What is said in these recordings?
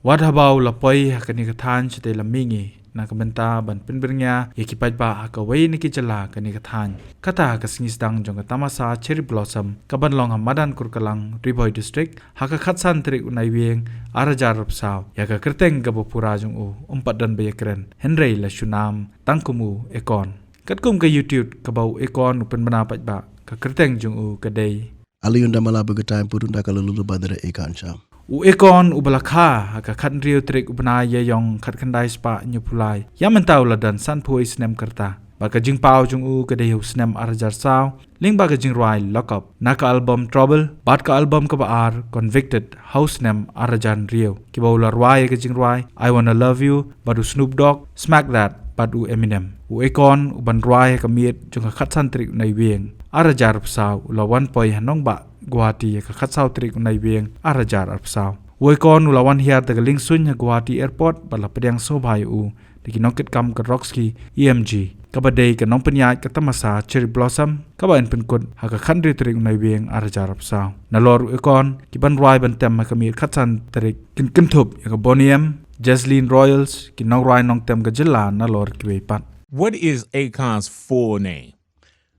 Wat habau lapoi hakani kathan chite lamingi na kabenta ban pinbernya yakipai ba hakawai niki jala kani kathan kata kasingis dang jong tamasa cherry blossom kaban long hamadan kurkalang Rwai district haka khatsan trik unai wieng arajar rapsaw yaka Kyrteng gabopura jong u dan bayakren henry la shunam tangkumu ekon katkum ka YouTube kabau ekon upen menapat ba ka Kyrteng jong u kadai Aliyunda mala begetime purunda kalulu badara ekan sham. Ekon ubalakha haka khat rio trik ubna yayong khat khandai spa nyupulai yamantau ladan san phoi snem karta baka jing pau jung u kadai hu snem arjar saw ling baka jing Rwai lockup naka album trouble bat ka album ka ar convicted house nem arjan rio kibawla Rwai ka jing Rwai I wanna love you badu Snoop Dogg smack that badu Eminem ekon uban Rwai ka miet jung khat san trik nai wieng arajar saw lawan poi hanong ba Guwahati ka khatsaw trik unai wieng arajar arpsaw woikon ulawan hiar daga lingsun ya Guwahati airport bala pedang sobhai u dikinokit kam ka roxki EMG kabadai ka nompanyat ka tamasa cherry blossom kabain penkut haka khandri trik unai wieng arajar arpsaw nalor ekon kiban Rwai bantem kamir khatsan trik kinkinthup ya ka Boniem Jaslyn Royals kinong Rwai nong tem ka jilla nalor kiwepat. What is Akon's full name?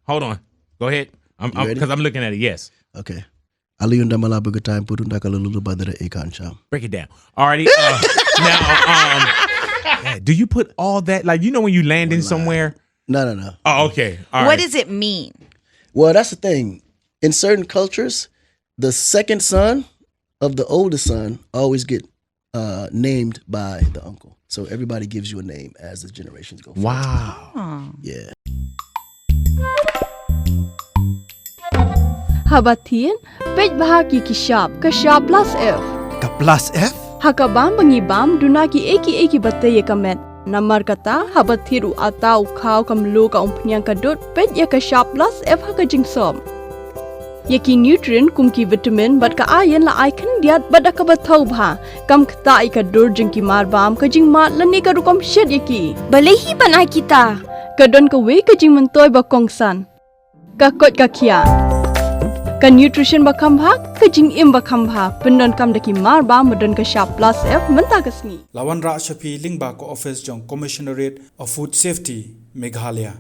Hold on, go ahead. Because I'm looking at it. Yes. Okay. Aliyunda mala begetime purunda kalulu badara ekan sham. Break it down. Alrighty. Now, do you put all that, like, you know, when you land in somewhere? No. Oh, okay. All what right. does it mean? Well, that's the thing. In certain cultures, the second son of the oldest son always get named by the uncle. So everybody gives you a name as the generations go forward. Wow. Oh. Yeah. Habatin, pej bahagi kishap, kashap plus F. Ka plus F? Hakabam bangibam dunaki eki bataya kamet. Namar kata habathiru atau kau kamlu ka umpnyang kadut pej ya kashap plus F haka jingsom. Yaki nutrient kumki vitamin bat ka ayan la icon diat bat ka bathau bha kam kta ika dur jingki marbam ka jingmat lani ka rukom shed yaki. Balehi banai kita. Kadon ka we ka jing mentoy ba kongsan. Ka kot ka kia. Ka nutrition ba khambha ka jing im ba khambha pendon kam daki marba modon ka sharp plus F menta ka sngi Lawan Ra Shafi ling ba ko office jong commissionerate of food safety Meghalaya